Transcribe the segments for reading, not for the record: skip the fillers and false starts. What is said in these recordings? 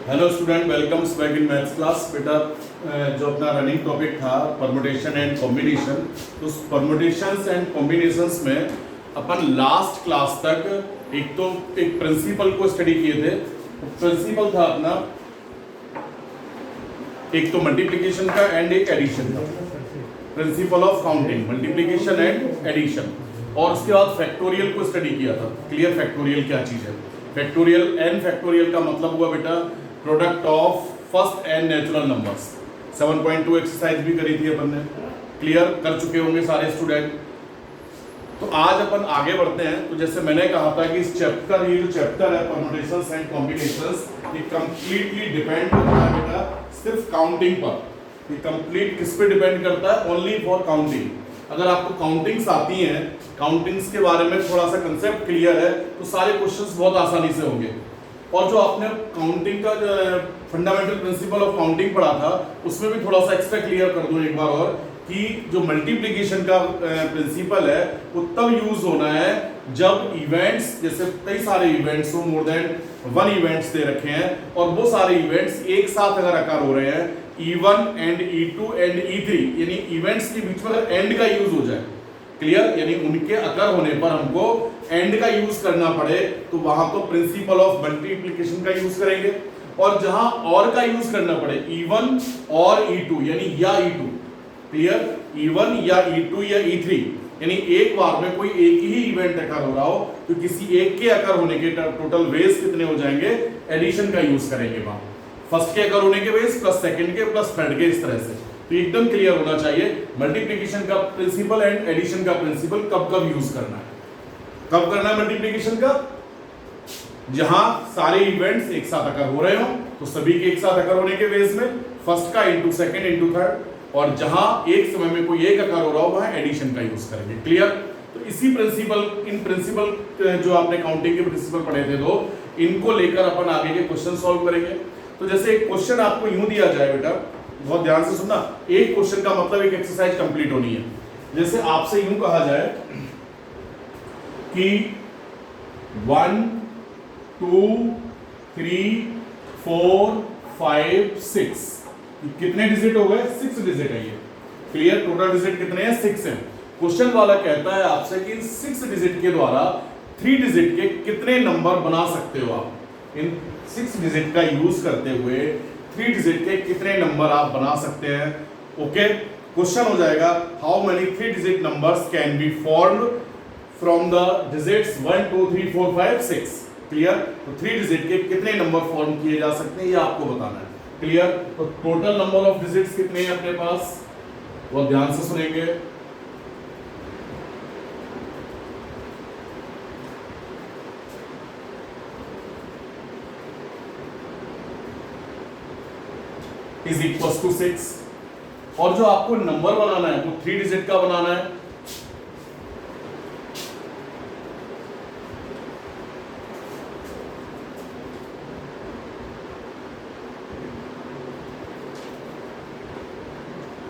Hello student, welcome back in maths class. बेटा जो अपना रनिंग टॉपिक था परमुटेशन एंड कॉम्बिनेशन, तो उस परमुटेशंस एंड कॉम्बिनेशंस में अपन लास्ट क्लास तक एक प्रिंसिपल को स्टडी किए थे। प्रिंसिपल था अपना एक तो मल्टीप्लिकेशन का एंड एक एडिशन का, principle of counting, multiplication and addition. और उसके बाद फैक्टोरियल को स्टडी किया था। क्लियर, फैक्टोरियल क्या चीज है? फैक्टोरियल, एन फैक्टोरियल का मतलब हुआ बेटा product of first n natural numbers. 7.2 exercise भी करी थी अपन ने, क्लियर कर चुके होंगे सारे स्टूडेंट। तो आज अपन आगे बढ़ते हैं। तो जैसे मैंने कहा था कि इस चैप्टर, ये जो चैप्टर है परमुटेशंस एंड कॉम्बिनेशंस, ये कंप्लीटली डिपेंड करता है बेटा सिर्फ काउंटिंग पर। ये कंप्लीट किस पे डिपेंड करता है? Only for counting. अगर आपको काउंटिंग्स आती हैं, काउंटिंग्स के बारे में थोड़ा सा कंसेप्ट क्लियर है, तो सारे क्वेश्चंस बहुत आसानी से होंगे। और जो आपने काउंटिंग का फंडामेंटल प्रिंसिपल ऑफ काउंटिंग पढ़ा था, उसमें भी थोड़ा सा एक्स्ट्रा क्लियर कर दूं एक बार और, कि जो मल्टीप्लिकेशन का प्रिंसिपल है वो तब यूज होना है जब इवेंट्स, जैसे कई सारे इवेंट्स हो, मोर देन 1 इवेंट्स दे रखे हैं, और वो सारे इवेंट्स एक साथ अगर अकर हो रहे हैं, E1 and E2 and E3, यानी इवेंट्स के बीच में अगर एंड का यूज हो जाए, क्लियर, यानी उनके अकर होने पर हमको एंड का यूज करना पड़े, तो वहां तो प्रिंसिपल ऑफ मल्टीप्लिकेशन का यूज करेंगे। और जहां और का यूज करना पड़े, E1 और E2 यानी या E2, क्लियर, E1 या E2 या E3, यानी एक बार में कोई एक ही इवेंट अकर हो रहा हो, तो किसी एक के अकर होने के टोटल वेज कितने हो जाएंगे, एडिशन का यूज करेंगे वहां। फर्स्ट के अकर होने के वेज प्लस सेकंड के प्लस थर्ड के, इस तरह से। तो एकदम क्लियर होना चाहिए मल्टीप्लिकेशन का प्रिंसिपल एंड एडिशन का प्रिंसिपल कब कब यूज करना है। कब करना है मल्टीप्लिकेशन का? जहां सारे इवेंट्स एक साथ अकर हो रहे हो, तो सभी के एक साथ अकर होने के वेज में फर्स्ट का इंटू सेकंड इंटू थर्ड, और जहां एक समय में कोई एक अकर हो रहा हो वहां एडिशन का यूज करेंगे। क्लियर? तो इसी प्रिंसिपल, इन प्रिंसिपल जो आपने काउंटिंग के प्रिंसिपल पढ़े थे, तो इनको लेकर अपन आगे के क्वेश्चन सॉल्व करेंगे। तो जैसे एक क्वेश्चन आपको यूं दिया जाए बेटा, बहुत ध्यान से सुनना, एक क्वेश्चन का मतलब एक एक्सरसाइज कंप्लीट होनी है। जैसे आपसे यूं कहा जाए कि 1 2 3 4 5 6, कितने डिजिट हो गए? 6 डिजिट है ये। क्लियर? टोटल डिजिट कितने हैं? 6 हैं। क्वेश्चन वाला कहता है आपसे कि 6 डिजिट के द्वारा 3 डिजिट के कितने नंबर बना सकते हो आप? इन 6 डिजिट का यूज करते हुए 3 डिजिट के कितने नंबर आप बना सकते हैं? ओके, क्वेश्चन हो जाएगा how many 3 digit numbers can be formed from the digits 1 2 3 4 5 6। Clear? तो 3 डिजिट के कितने नंबर फॉर्म किए जा सकते हैं, ये आपको बताना है। क्लियर? तो टोटल नंबर ऑफ डिजिट्स कितने हैं अपने पास, वो ध्यान से सुनेंगे। इज इक्वल टू 6, और जो आपको नंबर बनाना है वो 3 डिजिट का बनाना है।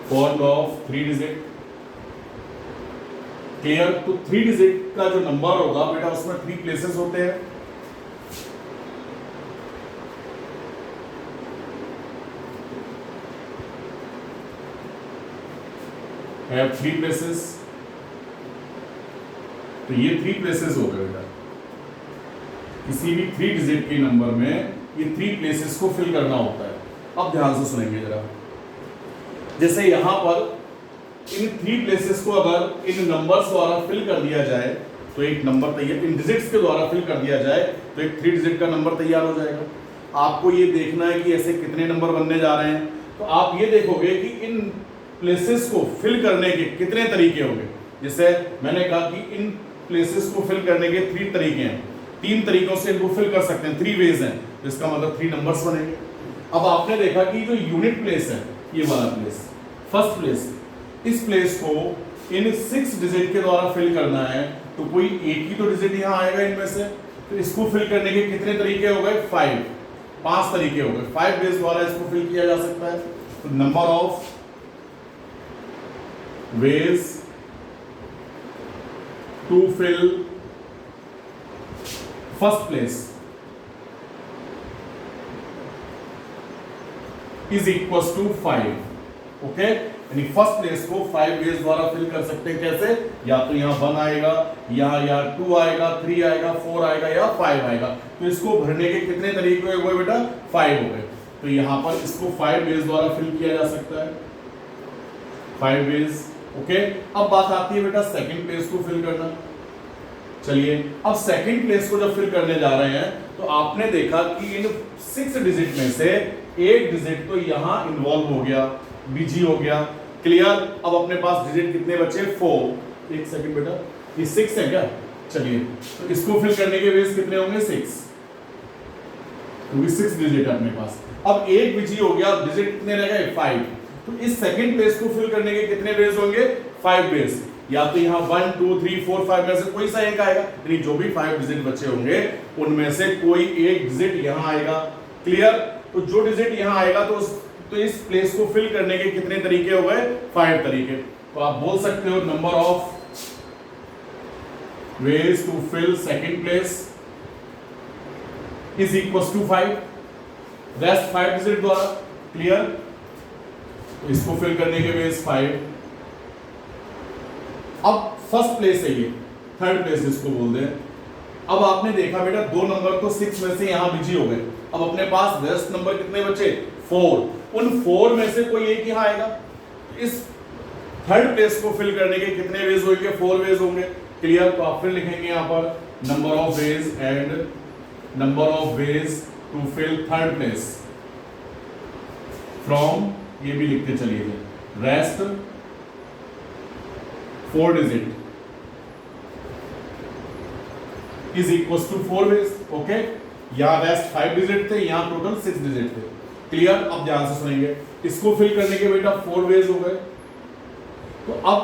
Form of 3 digit. क्लियर? तो 3 डिजिट का जो नंबर होगा बेटा, उसमें 3 प्लेसेस होते हैं। Have 3 places, तो ये 3 प्लेसेस हो गए बेटा। किसी भी 3 डिजिट के नंबर में ये 3 प्लेसेस को फिल करना होता है। अब ध्यान से सुनेंगे जरा। जैसे यहां पर इन 3 प्लेसेस को अगर इन नंबर्स द्वारा फिल कर दिया जाए, तो एक नंबर तैयार, इन डिजिट्स के द्वारा फिल कर दिया जाए तो एक 3 डिजिट का नंबर तैयार हो जाएगा। आपको ये देखना है कि ऐसे कितने नंबर बनने जा रहे हैं, तो आप ये देखोगे कि इन प्लेसेस को फिल करने के कितने तरीके होंगे। जैसे मैंने कहा कि इन प्लेसेस को फिल करने के 3 तरीके हैं, 3 तरीकों से इनको फिल कर सकते हैं, 3 वेज हैं, जिसका मतलब 3 नंबर्स बनेंगे। अब आपने देखा कि जो यूनिट प्लेस है, ये वाला प्लेस, फर्स्ट प्लेस, इस प्लेस को इन 6 डिजिट के द्वारा फिल करना है, तो कोई एक ही तो डिजिट यहां आएगा इनमें से, तो इसको फिल करने के कितने तरीके हो गए? 5 तरीके हो गए। 5 वेज द्वारा इसको फिल किया जा सकता है। तो number of ways to fill first place is equal to 5। Okay, यानी फर्स्ट प्लेस को 5 वेज द्वारा फिल कर सकते हैं। कैसे? या तो यहाँ 1 आएगा, यहाँ 2 आएगा, 3 आएगा, 4 आएगा या 5 आएगा। तो इसको भरने के कितने तरीके हुए बेटा? 5 हो गए। तो यहाँ पर इसको 5 वेज द्वारा फिल किया जा सकता है, 5 वेज। ओके, अब बात आती है बेटा सेकंड प्लेस को फिल करना। चलिए, अब सेकंड प्लेस को जब फिल करने जा रहे हैं तो आपने देखा कि इन 6 डिजिट में से एक डिजिट तो यहां इन्वॉल्व हो गया, बिजी हो गया। क्लियर? अब अपने पास डिजिट कितने बचे? 4। एक सेकंड बेटा, ये 6 है क्या? चलिए, तो इसको फिल करने के वेज कितने होंगे? 6, क्योंकि 6 डिजिट है अपने पास। अब एक बिजी हो गया, डिजिट कितने रह गए? 5। तो इस सेकंड प्लेस को फिल करने के कितने वेज होंगे? 5 वेज। या तो यहाँ 1 2 3 4 5 में से कोई सा एक आएगा, यानी जो भी 5 डिजिट बचे होंगे उनमें से कोई एक डिजिट यहाँ आएगा। क्लियर? तो जो डिजिट यहाँ आएगा तो इस प्लेस को फिल करने के कितने तरीके हो गए? 5 तरीके। तो आप बोल सकते हो number of ways to fill second place is equal to 5, rest 5 digit द्वारा। क्लियर? तो इसको फिल करने के वेज 5। अब फर्स्ट प्लेस है ये, थर्ड प्लेस इसको बोल दें। अब आपने देखा बेटा 2 नंबर तो 6 में से यहां बिजी हो गए। अब अपने पास रेस्ट नंबर कितने बचे? 4। उन 4 में से कोई एक यहां आएगा। इस थर्ड प्लेस को फिल करने के कितने वेज होंगे? 4 वेज होंगे। क्लियर? तो आप फिर लिखेंगे यहां पर number of ways and number of ways to fill third place from, ये भी लिखते चलिए, rest 4 digit is equal to 4 ways. Okay, यहां रेस्ट 5 डिजिट थे, यहां टोटल 6 डिजिट थे। क्लियर? अब ध्यान से सुनेंगे, इसको फिल करने के बेटा 4 वेज हो गए। तो अब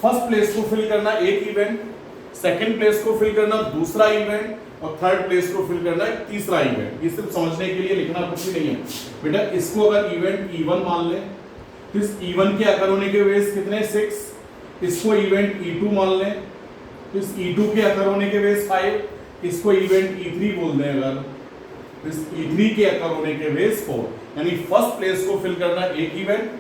फर्स्ट प्लेस को फिल करना एक इवेंट, सेकंड प्लेस को फिल करना दूसरा इवेंट, और थर्ड प्लेस को फिल करना एक तीसरा इवेंट। ये सिर्फ समझने के लिए, लिखना कुछ भी नहीं है बेटा। इसको अगर इवेंट E1 मान लें तो इस E1 के अकर होने के वेज कितने? 6। इसको इवेंट E2 मान लें तो इस E2 के अकर होने के वेज 5। इसको इवेंट E3 बोल दें अगर, इस E3 के अकर होने के वेज 4। यानी फर्स्ट प्लेस को फिल करना एक इवेंट,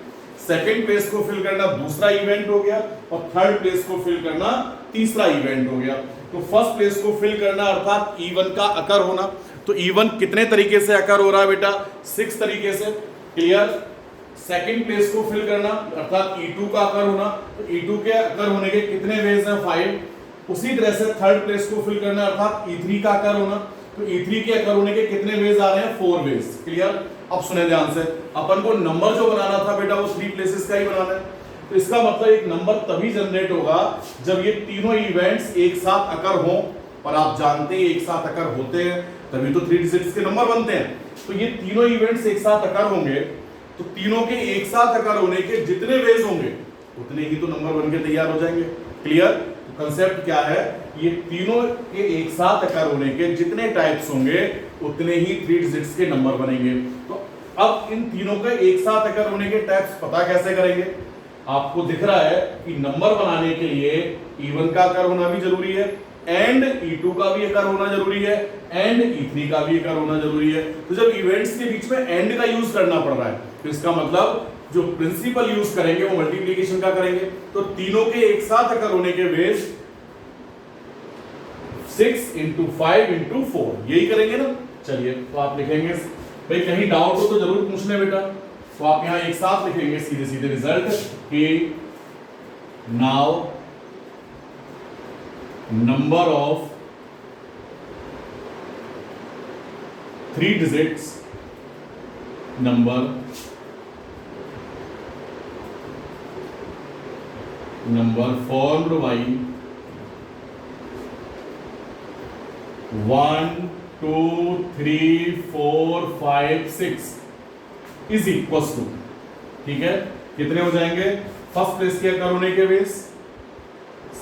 सेकंड प्लेस को फिल करना दूसरा इवेंट हो गया, और थर्ड प्लेस को फिल करना तीसरा इवेंट हो गया। तो फर्स्ट प्लेस को फिल करना अर्थात E1 का अकर होना। तो E1 कितने तरीके से अकर हो रहा है बेटा? 6 तरीके से। क्लियर? सेकंड प्लेस को फिल करना अर्थात E2 का अकर होना। तो E2 के अकर होने के कितने वेज हैं? 5। उसी तरह से थर्ड प्लेस को फिल करना अर्थात E3 का अकर होना। तो E3 के अकर होने के कितने वेज आ रहे हैं? 4 वेज। क्लियर? अब सुने ध्यान से, अपन को नंबर जो बनाना था बेटा वो 3 प्लेसेस का ही बनाना है। तो इसका मतलब एक नंबर तभी जनरेट होगा जब ये तीनों इवेंट्स एक साथ अकर हों, और आप जानते हैं एक साथ अकर होते हैं तभी तो 3 डिजिट्स के नंबर बनते हैं। तो ये तीनों इवेंट्स एक साथ अकर होंगे, तो तीनों के एक साथ अकर होने के जितने वेज होंगे उतने ही तो नंबर बनके तैयार हो जाएंगे। क्लियर? तो कंसेप्ट क्या है? ये तीनों के एक साथ अकर होने के जितने टाइप्स होंगे उतने ही 3 डिजिट्स के नंबर बनेंगे। तो अब इन तीनों के एक साथ अकर होने के टाइप्स पता कैसे करेंगे? आपको दिख रहा है कि नंबर बनाने के लिए E1 का अकर होना भी जरूरी है, एंड E2 का भी अकर होना जरूरी है, एंड E3 का भी अकर होना जरूरी है। तो जब इवेंट्स के बीच में एंड का यूज करना पड़ रहा है तो इसका मतलब जो प्रिंसिपल यूज करेंगे वो मल्टीप्लिकेशन का करेंगे। तो तीनों के एक साथ अकर होने के वेज 6 × 5 × 4 यही करेंगे ना। चलिए, तो आप लिखेंगे, भाई कहीं डाउट हो तो जरूर पूछना बेटा। तो आप यहां एक साथ लिखेंगे सीधे सीधे रिजल्ट कि now number of 3 digits number formed by 1 2 3 4 5 6 is equal to, ठीक है, कितने हो जाएंगे? फर्स्ट प्लेस के अकर होने के वेज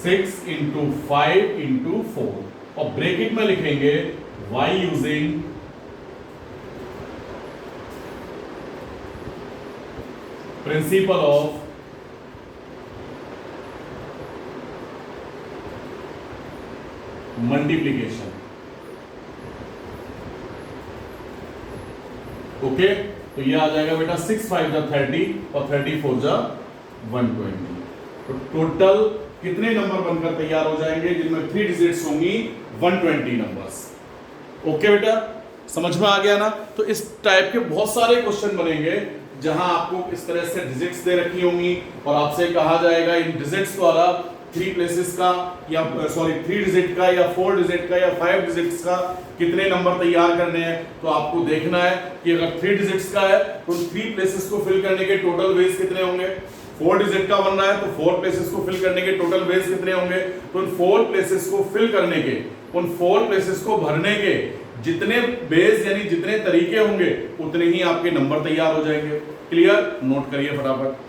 6 × 5 × 4, और ब्रैकेट में लिखेंगे y using principle of multiplication. Okay, तो ये आ जाएगा बेटा 6 5 जा 30 और 34 जा 120। तो टोटल कितने नंबर बनकर तैयार हो जाएंगे जिनमें 3 डिजिट्स होंगी? 120 नंबर्स। ओके बेटा, समझ में आ गया ना? तो इस टाइप के बहुत सारे क्वेश्चन बनेंगे जहां आपको इस तरह से डिजिट्स दे रखी होंगी और आपसे कहा जाएगा इन डिजिट्स द्वारा 3 प्लेसेस का या 3 डिजिट का या 4 डिजिट का या 5 डिजिट्स का कितने नंबर तैयार करने हैं। तो आपको देखना है कि अगर 3 डिजिट्स का है तो 3 प्लेसेस को फिल करने के टोटल वेज कितने होंगे। 4 डिजिट का बन रहा है तो 4 प्लेसेस को फिल करने के टोटल वेज कितने होंगे। तो उन 4 प्लेसेस को फिल करने के, उन 4 प्लेसेस को भरने के जितने बेस यानी जितने तरीके होंगे उतने ही आपके नंबर तैयार हो जाएंगे। क्लियर? नोट करिए फटाफट।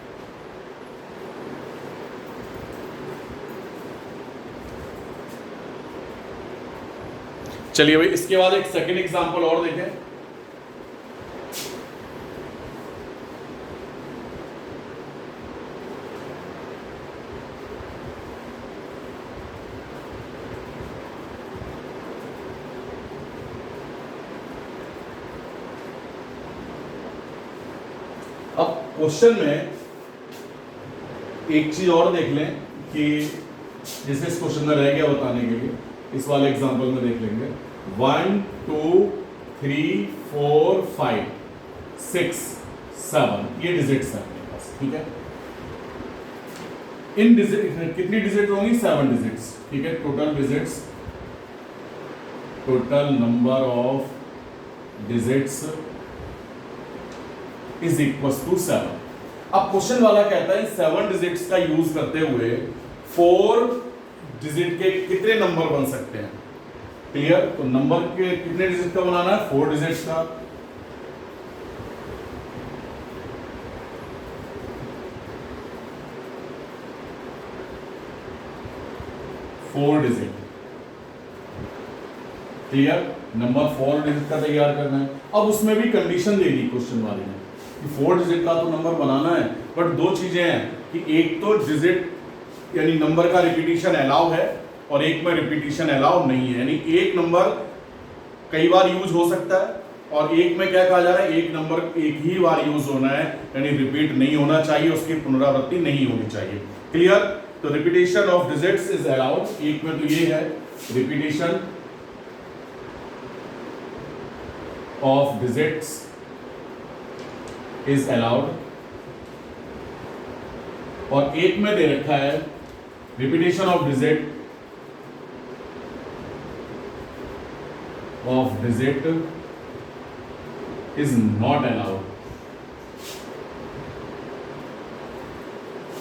चलिए भाई, इसके बाद एक सेकंड एग्जांपल और देखें। अब क्वेश्चन में एक चीज और देख लें कि जैसे इस क्वेश्चन में रह गया बताने के लिए, इस वाले एग्जांपल में देख लेंगे। 1 2 3 4 5 6 7 ये डिजिट्स हैं अपने पास, ठीक है। इन डिजिट कितनी डिजिट होंगी? 7 डिजिट्स, ठीक है। Total digits, total number of digits is equal to 7। अब क्वेश्चन वाला कहता है 7 डिजिट्स का यूज करते हुए 4 डिजिट के कितने नंबर बन सकते हैं। क्लियर? तो नंबर के कितने डिजिट का बनाना है? 4 डिजिट्स का। क्लियर? नंबर 4 डिजिट का तैयार करना है। अब उसमें भी कंडीशन दे दी क्वेश्चन वाले ने कि 4 डिजिट का तो नंबर बनाना है, बट 2 चीजें हैं कि एक तो डिजिट यानी नंबर का रिपीटिशन अलाउ है और एक में रिपीटिशन अलाउ नहीं है। यानी एक नंबर कई बार यूज हो सकता है और एक में क्या कहा जा रहा है, एक नंबर एक ही बार यूज होना है, यानी रिपीट नहीं होना चाहिए, उसकी पुनरावृत्ति नहीं होनी चाहिए। क्लियर? तो repetition of digits is allowed. एक में तो ये है repetition of digits is allowed, और एक में दे रखा है repetition of digit is not allowed.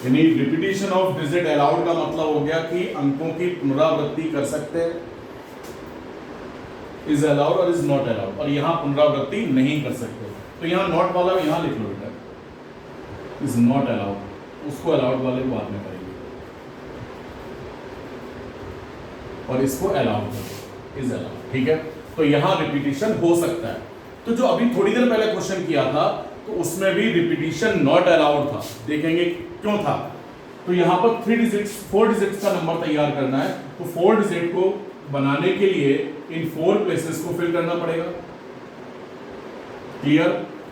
यानी रिपीटिशन ऑफ डिजिट अलाउड का मतलब हो गया कि अंकों की पुनरावृत्ति कर सकते हैं, इज अलाउड और इज नॉट अलाउड, और यहां पुनरावृत्ति नहीं कर सकते। तो यहां नॉट वाला यहां लिख लो बेटा, इज नॉट अलाउड, उसको अलाउड वाले को बाद में करेंगे और इसको अलाउड करेंगे, इज अलाउड। ठीक है? तो यहां रिपीटिशन हो सकता है। तो जो अभी थोड़ी देर पहले क्वेश्चन किया था तो उसमें भी रिपीटिशन नॉट अलाउड था। देखेंगे क्यों था। तो यहां पर 4 डिजिट्स का नंबर तैयार करना है, तो 4 डिजिट को बनाने के लिए इन 4 प्लेसेस को फिल करना पड़ेगा। क्लियर?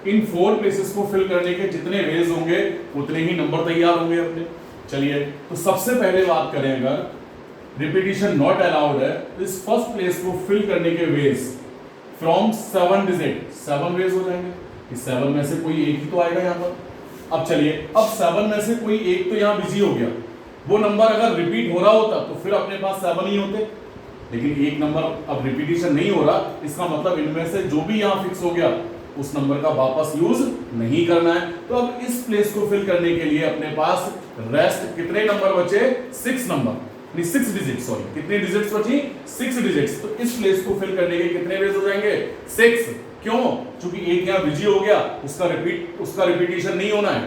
इन 4 प्लेसेस को फिल करने के जितने वेज होंगे उतने ही नंबर तैयार होंगे अपने। चलिए, तो सबसे पहले बात करें, अगर रिपीटिशन नॉट अलाउड है तो इस फर्स्ट प्लेस को फिल करने के वेज फ्रॉम 7 डिजिट 7 वेज हो जाएंगे। इस 7 में से कोई एक ही तो आएगा यहाँ पर। अब चलिए, अब 7 में से कोई एक तो यहाँ बिजी हो गया, वो नंबर अगर रिपीट हो रहा होता तो फिर अपने पास 7 ही होते, लेकिन एक नंबर अब रिपीटिशन नहीं हो रहा, इसका मतलब इनमें से जो भी यहाँ फिक्स हो गया उस नंबर का वापस यूज नहीं करना है। तो अब इस प्लेस को फिल करने के लिए अपने पास रेस्ट कितने नंबर बचे? 6 नंबर, 6 डिजिट, सॉरी, कितनी डिजिट्स बची? 6 डिजिट्स। तो इस प्लेस को फिल करने के कितने वेज हो जाएंगे? 6। क्यों? क्योंकि एक यहाँ बिजी हो गया, उसका रिपीटिशन नहीं होना है।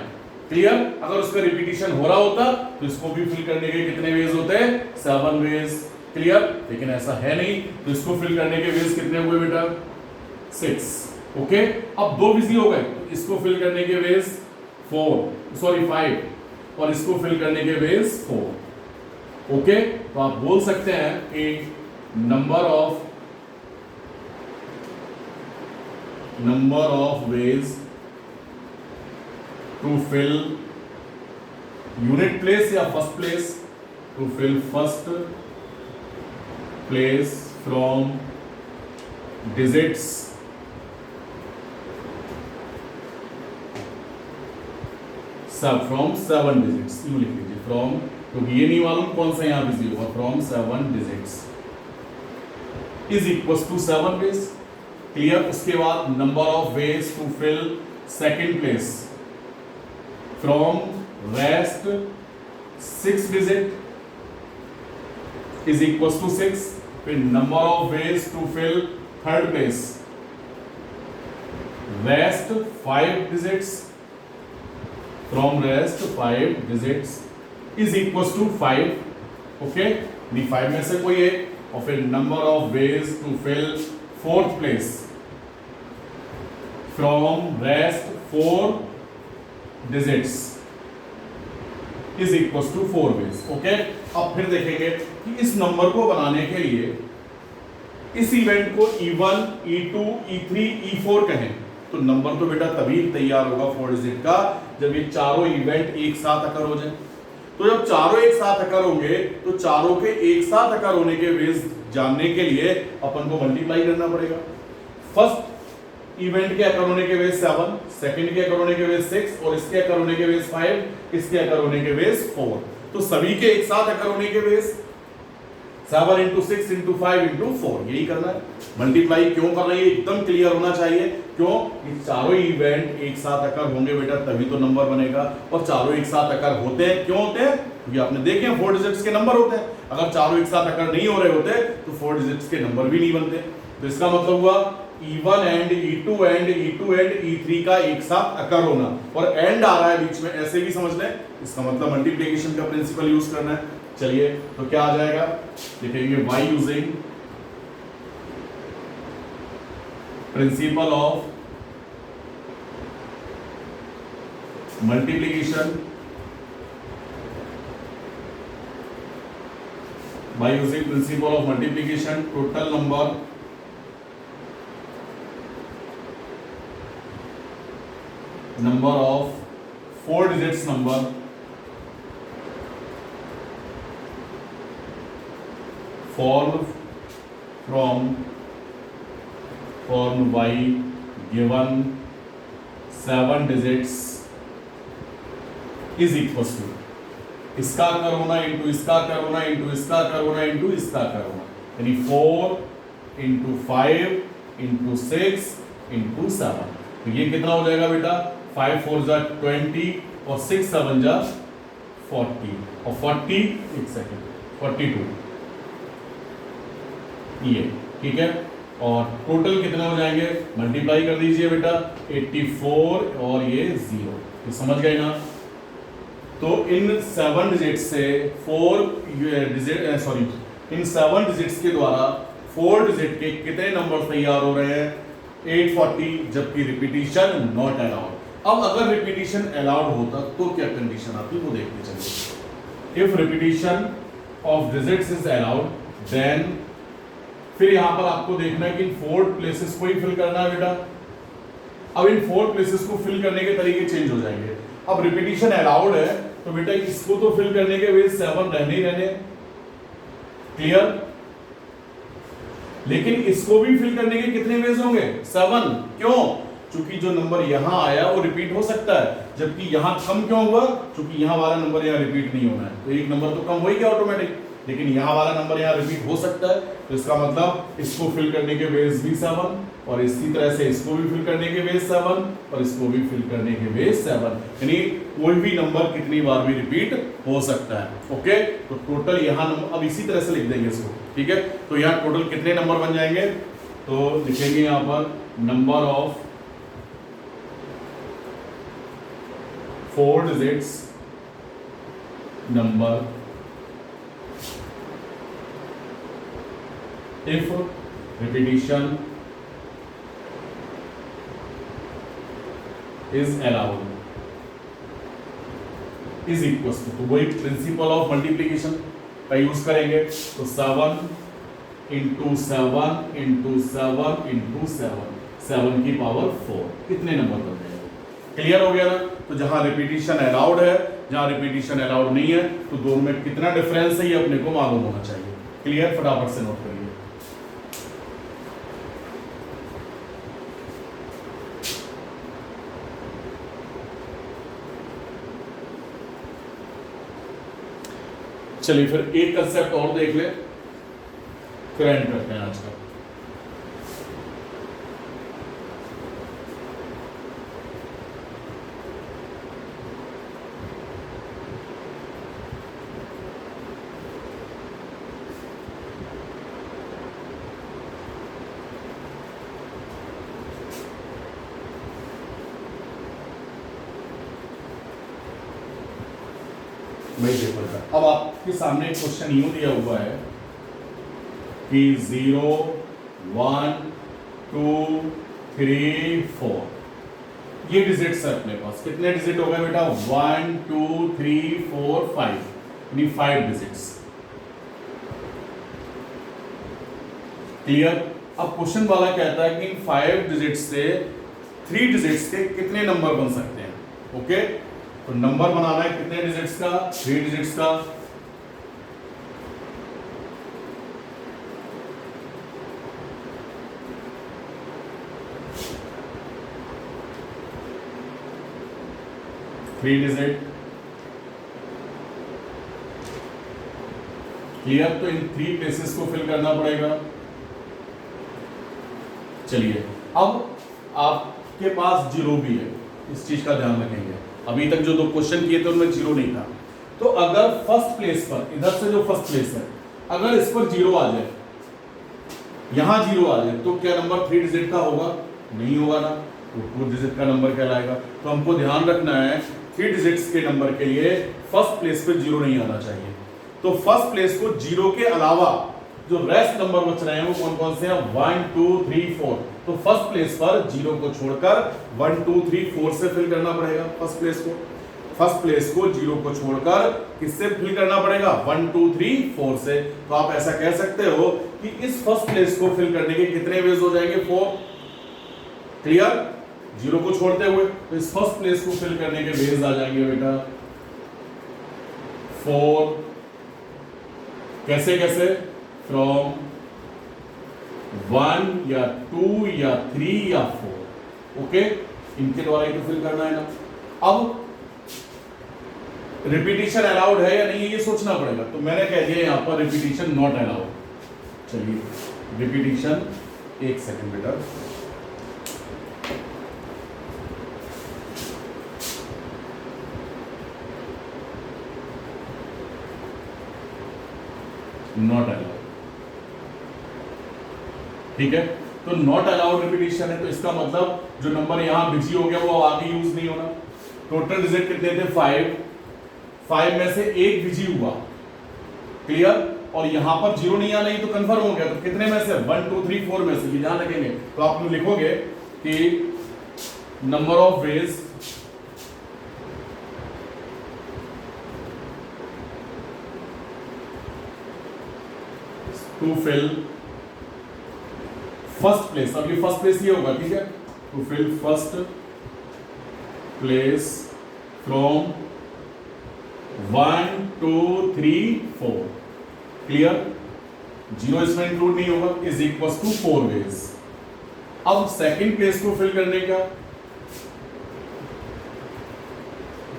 क्लियर? अगर उसका रिपीटिशन हो रहा होता तो इसको भी फिल करने के कितने वेज होते हैं? 7 वेज। क्लियर? लेकिन ऐसा है नहीं, तो इसको फिल करने के वेज कितने हुए बेटा? 6। ओके, अब 2 बिजी हो गए, तो इसको फिल करने के वेज 5, और इसको फिल करने के वेज 4। ओके, तो आप बोल सकते हैं कि number of ways to fill unit place या first place, to fill first place from digits from 7 digits, यूं लिख लीजिए फ्रॉम, क्योंकि ये नहीं मालूम कौन सा यहां बिजी होगा, from 7 digits is equal to 7 ways. Clear. उसके बाद number of ways to fill second place from rest 6 digit is equal to 6। फिर number of ways to fill third place rest 5 digits from rest 5 digits is equal to 5। Okay, the 5 में से कोई एक, और फिर number of ways to fill fourth place from rest 4 digits is equal to 4 ways. Okay, अब फिर देखेंगे कि इस नंबर को बनाने के लिए इस इवेंट को E1, E2, E3, E4 कहें तो नंबर तो बेटा तभी तैयार होगा 4 डिजिट का जब ये चारों इवेंट एक साथ अकर हो जाए। तो जब चारों एक साथ अकर होंगे तो चारों के एक साथ अकर होने के वेज जानने के लिए अपन को मल्टीप्लाई करना पड़ेगा। फर्स्ट इवेंट के अकर होने के वेज 7, सेकंड के अकर होने के वेज 6 और इसके अकर होने के वेज 5, इसके अकर होने के वेज 4। तो सभी के एक साथ अकर होने के वेज 7 into 6 into 5 into 4, यही करना है। मल्टीप्लाई क्यों कर रहे हैं एकदम क्लियर होना चाहिए। क्यों? ये चारों इवेंट एक साथ अकर होंगे बेटा तभी तो नंबर बनेगा, और चारों एक साथ अकर होते हैं। क्यों होते हैं? क्योंकि आपने देखे 4 डिजिट्स के नंबर होते हैं। अगर चारों एक साथ अकर नहीं हो रहे होते तो 4 डिजिट्स के नंबर भी नहीं बनते। तो इसका मतलब हुआ E1 and E2 and E2 and E3 का एक साथ अकर होना, और एंड आ रहा है बीच में, ऐसे भी समझ लें। इसका मतलब मल्टीप्लिकेशन का प्रिंसिपल यूज करना है। चलिए तो क्या आ जाएगा, लिखेंगे y using principle of multiplication by using principle of multiplication, total number of 4 digits number form by given 7 digits is equals to इसका कर होना इंटू इसका कर होना इंटू इसका कर होना इंटू इसका कर होना, यानी 4 इंटू 5 इंटू 6 इंटू 7। तो ये कितना हो जाएगा बेटा, 5 4 जा 20 और 6 7 जा 40 और 40 एक सेकेंड 42, ये ठीक है। और टोटल कितने हो जाएंगे, मल्टीप्लाई कर दीजिए बेटा, 84 और ये 0, तो समझ गए ना। तो इन 7 डिजिट से 4 डिजिट सॉरी इन 7 डिजिट्स के द्वारा 4 डिजिट के कितने नंबर तैयार हो रहे हैं, 840, जबकि रिपीटिशन नॉट अलाउड। अब अगर रिपीटिशन अलाउड होता तो क्या कंडीशन आती वो देखते चलिए। If repetition of digits is allowed then, फिर यहां पर आपको देखना है कि इन 4 प्लेसेस को ही फिल करना है बेटा। अब इन 4 प्लेसेस को फिल करने के तरीके चेंज हो जाएंगे। अब रिपीटिशन अलाउड है तो बेटा इसको तो फिल करने के वेज 7 रहने ही रहने, क्लियर। लेकिन इसको भी फिल करने के कितने वेज होंगे, 7। क्यों? क्योंकि जो नंबर यहां आया वो रिपीट हो सकता है, जबकि यहां कम क्यों हुआ, क्योंकि यहां वाला नंबर यहां रिपीट नहीं होना है, तो एक नंबर तो कम हो ही गया ऑटोमेटिक। लेकिन यहां वाला नंबर यहां रिपीट हो सकता है, तो इसका मतलब इसको फिल करने के वेज भी 7, और इसी तरह से इसको भी फिल करने के वेज 7 और इसको भी फिल करने के वेज 7, यानी कोई भी नंबर कितनी बार भी रिपीट हो सकता है। ओके, तो टोटल यहां अब इसी तरह से लिख देंगे इसको, ठीक है। तो यहां टोटल कितने नंबर बन जाएंगे, तो लिखेंगे यहां पर number of 4 digits number if repetition is allowed is equals to वही प्रिंसिपल ऑफ मल्टीप्लिकेशन का यूज करेंगे। तो 7 इंटू 7 इंटू 7 इंटू 7, 7 की पावर 4, कितने नंबर बन जाएगा, क्लियर हो गया ना। तो जहां रिपीटिशन अलाउड है, जहां रिपीटिशन अलाउड नहीं है, तो दोनों में कितना डिफरेंस है ये अपने को मालूम होना चाहिए। क्लियर, फटाफट से नोट करिए। चलिए फिर एक कंसेप्ट और देख ले, फिर एंड करते हैं आज का। वही पेपर का अब आपके सामने एक क्वेश्चन यूं दिया हुआ है कि 0 1 2 3 4 ये डिजिट्स है अपने पास। कितने डिजिट हो गए बेटा? 1 2 3 4 5, यानी 5 डिजिट्स। क्लियर। अब क्वेश्चन वाला कहता है कि इन 5 डिजिट्स से 3 डिजिट्स के कितने नंबर बन सकते हैं। ओके, तो नंबर बनाना है कितने डिजिट्स का? 3 डिजिट्स का। Three digit. क्लियर। तो इन 3 प्लेसेस को फिल करना पड़ेगा। चलिए, अब आपके पास जीरो भी है, इस चीज का ध्यान रखेंगे। अभी तक जो 2 क्वेश्चन किए थे उनमें जीरो नहीं था। तो अगर फर्स्ट प्लेस पर, इधर से जो फर्स्ट प्लेस है, अगर इस पर जीरो आ जाए, यहां जीरो आ जाए, तो क्या नंबर 3 डिजिट का होगा? नहीं होगा ना, तो 2 डिजिट का नंबर कहलाएगा। तो हमको ध्यान रखना है 3 डिजिट्स के नंबर के लिए फर्स्ट प्लेस पे जीरो नहीं आना चाहिए। तो फर्स्ट प्लेस को जीरो के अलावा जो रेस्ट नंबर बच रहे हैं वो कौन कौन से हैं? 1 2 3 4। तो फर्स्ट प्लेस पर जीरो को छोड़कर 1 2 3 4 से फिल करना पड़ेगा फर्स्ट प्लेस को। फर्स्ट प्लेस को जीरो को छोड़कर किससे फिल करना पड़ेगा? 1 2 3 4 से। तो आप ऐसा कह सकते हो कि इस फर्स्ट प्लेस को फिल करने के कितने वेज हो जाएंगे? 4। क्लियर। जीरो को छोड़ते हुए तो इस फर्स्ट प्लेस को फिल करने के वेज आ जाएंगे बेटा 4। कैसे कैसे? फ्रॉम 1 या 2 या 3 या 4। ओके, इनके द्वारा ही तो फिल करना है ना। अब रिपीटिशन अलाउड है या नहीं ये सोचना पड़ेगा। तो मैंने कह दिया यहां पर रिपीटिशन नॉट अलाउड। चलिए, रिपीटिशन, एक सेकंड बेटा, नॉट अलाउड। ठीक है, तो नॉट अलाउड रिपीटिशन है, तो इसका मतलब जो नंबर यहां बिजी हो गया वो आगे यूज नहीं होना। टोटल डिजिट कितने थे? 5। 5 में से एक बिजी हुआ। क्लियर। और यहां पर जीरो नहीं आना, ही तो कंफर्म हो गया। तो कितने में से? 1 2 3 4 में से। ये ध्यान रखेंगे। तो आप लोग लिखोगे कि number of ways to fill first place. अब ये फर्स्ट प्लेस ये होगा, ठीक है। To fill first place from 1 2 3 4। Clear. Zero इसमें इंक्लूड नहीं होगा। Is equal to 4 ways. अब सेकंड प्लेस को फिल करने का,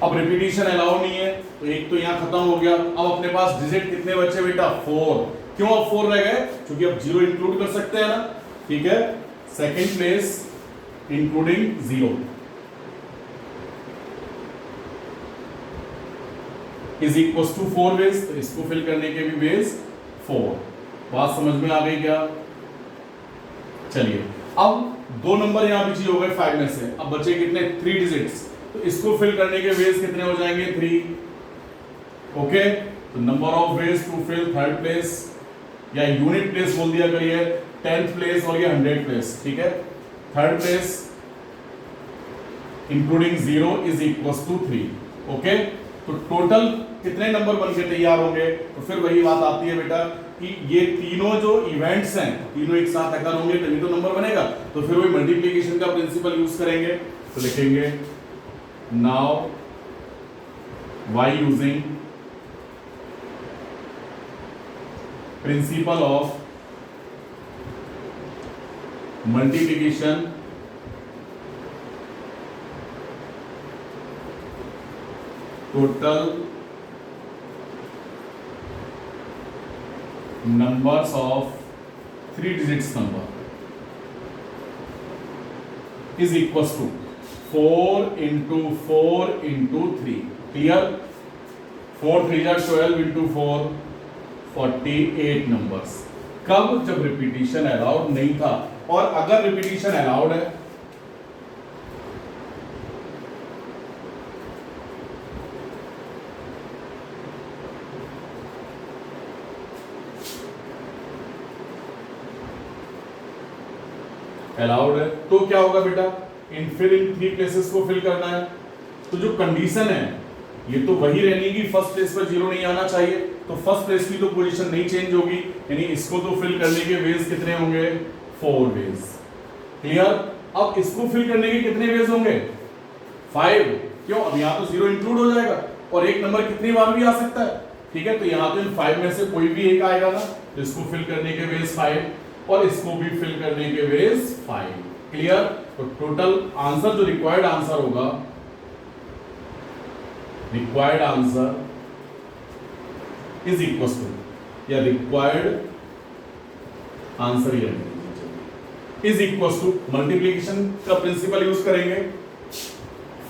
अब रिपीटिशन अलाउ नहीं है, तो एक तो यहां खत्म हो गया। अब अपने पास डिजिट कितने बचे बेटा? 4। क्यों अब 4 रह गए? क्योंकि अब जीरो इंक्लूड कर सकते हैं ना। ठीक है, second place including 0 is equal to 4 ways. तो इसको फिल करने के भी वेज 4। बात समझ में आ गई क्या? चलिए, अब 2 नंबर यहां बिजी हो गए 5 में से। अब बचे कितने? 3 डिजिट्स। तो इसको फिल करने के वेज कितने हो जाएंगे? 3। ओके, तो number of ways to fill third place, या यूनिट प्लेस बोल दिया करिए, 10th प्लेस और ये 100th प्लेस। ठीक है, third place including 0 is equal to 3। Okay, तो टोटल कितने नंबर बन के तैयार होंगे? तो फिर वही बात आती है बेटा कि ये तीनों जो इवेंट्स हैं तीनों एक साथ अगर होंगे तभी तो नंबर बनेगा। तो फिर वही मल्टीप्लिकेशन का प्रिंसिपल यूज करेंगे। तो लिखेंगे Now, by using principle of multiplication, total numbers of 3 digits number is equals to 4 into 4 into 3. Clear? 4 3 are 12 into 4 48 numbers. कब? जब रिपीटिशन अलाउड नहीं था. और अगर रिपीटिशन अलाउड है अलाउड है तो क्या होगा बेटा? फिर इन 3 प्लेसेस को फिल करना है. तो जो कंडीशन है ये तो वही रहनी कि फर्स्ट प्लेस पर 0 नहीं आना चाहिए. तो फर्स्ट प्लेस की तो पोजीशन नहीं चेंज होगी, यानी इसको तो फिल करने के वेज कितने होंगे? 4 वेज. क्लियर? अब इसको फिल करने के कितने वेज होंगे? 5. क्यों? अब यहाँ तो 0 इंक्लूड हो जाएगा और एक नंबर कितनी बार भी आ सकता है. ठीक है, तो यहाँ तो इन 5 में से कोई भी एक आएगा ना, तो इसको फिल करने के वेज 5 और इसको भी फिल करने के वेज 5. क्लियर? तो टोटल आंसर जो रिक्वायर्ड आंसर होगा, required answer is equal to, या required answer is equal to, multiplication का प्रिंसिपल यूज करेंगे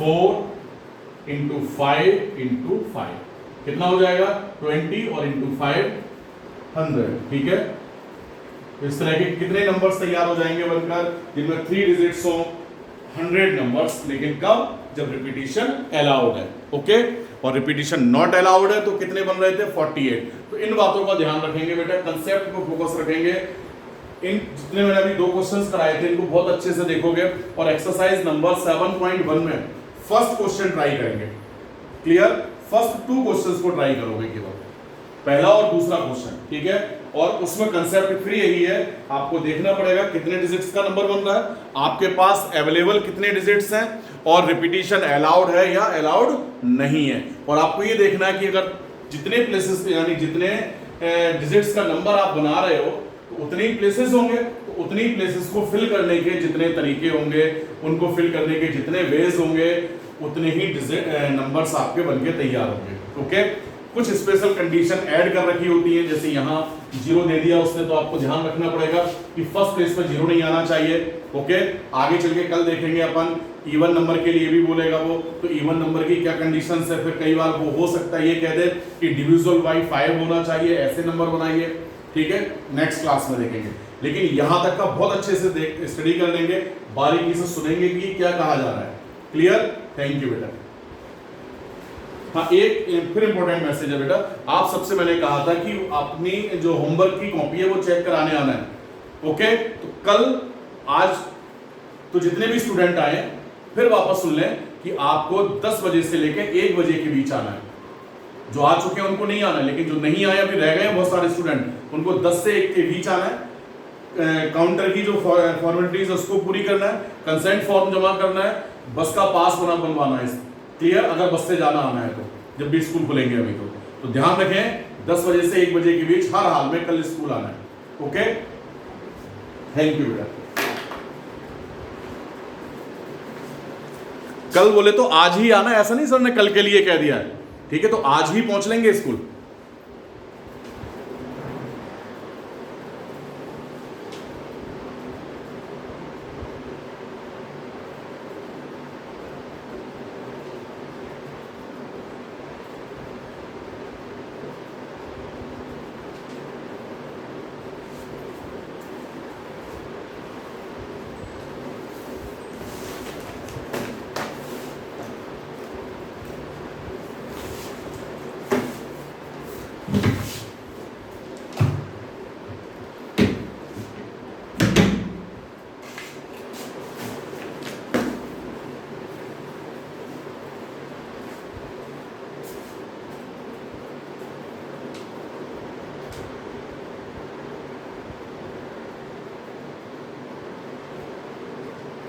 4 इंटू 5 इंटू 5. कितना हो जाएगा? 20 और इंटू 5 100. ठीक है, इस तरह के कितने नंबर्स तैयार हो जाएंगे बनकर जिनमें 3 डिजिट्स हो? 100 नंबर्स. लेकिन कब? जब रिपीटिशन अलाउड है. ओके, और रिपीटिशन नॉट अलाउड है तो कितने बन रहे थे? 48. तो इन बातों का ध्यान रखेंगे बेटा, कंसेप्ट को फोकस रखेंगे. इन जितने मैंने अभी 2 क्वेश्चंस कराए थे इनको बहुत अच्छे से देखोगे और एक्सरसाइज नंबर 7.1 में फर्स्ट क्वेश्चन ट्राई करेंगे. क्लियर? फर्स्ट 2 क्वेश्चंस को ट्राई करोगे केवल, पहला और दूसरा क्वेश्चन. ठीक है, और उसमें कंसेप्ट फिर यही है, आपको देखना पड़ेगा कितने डिजिट्स का नंबर बन रहा है, आपके पास अवेलेबल कितने डिजिट्स हैं और रिपीटिशन अलाउड है या अलाउड नहीं है. और आपको ये देखना है कि अगर जितने प्लेसेस यानी जितने डिजिट्स का नंबर आप बना रहे हो तो उतने ही प्लेसेस होंगे, तो उतनी प्लेसेस को फिल करने के जितने तरीके होंगे, उनको फिल करने के जितने वेज होंगे, उतने ही नंबर्स आपके बनके तैयार होंगे. ओके, कुछ स्पेशल कंडीशन ऐड कर रखी होती है, जैसे यहाँ 0 दे दिया उसने, तो आपको ध्यान रखना पड़ेगा कि फर्स्ट प्लेस पर 0 नहीं आना चाहिए. ओके, आगे चल के कल देखेंगे अपन इवन नंबर के लिए भी बोलेगा वो, तो इवन नंबर की क्या कंडीशंस है. फिर कई बार वो हो सकता है ये कह दे कि डिविजिबल बाय 5 होना चाहिए, ऐसे नंबर बनाइए. ठीक है, नेक्स्ट क्लास में देखेंगे. लेकिन यहां तक का बहुत अच्छे से स्टडी कर लेंगे, बारीकी से सुनेंगे कि क्या कहा जा रहा है. क्लियर? थैंक यू बेटा. हाँ, एक फिर इंपॉर्टेंट मैसेज है बेटा, आप सबसे मैंने कहा था कि अपनी जो होमवर्क की कॉपी है वो चेक कराने आना है. ओके, तो कल आज तो जितने भी स्टूडेंट आए फिर वापस सुन लें कि आपको 10 बजे से लेकर 1 बजे के बीच आना है. जो आ चुके हैं उनको नहीं आना है, लेकिन जो नहीं आए अभी रह गए बहुत सारे स्टूडेंट, उनको 10 से 1 के बीच आना है. काउंटर की जो फॉर्मेलिटीज है उसको पूरी करना है, कंसेंट फॉर्म जमा करना है, बस का पास बनवाना है. क्लियर? अगर बस से जाना आना है तो जब भी स्कूल खुलेंगे अभी तो ध्यान रखें 10 बजे से 1 बजे के बीच हर हाल में कल स्कूल आना है. ओके, थैंक यू बेटा. कल बोले तो आज ही आना, ऐसा नहीं सर ने कल के लिए कह दिया है. ठीक है, तो आज ही पहुंच लेंगे स्कूल.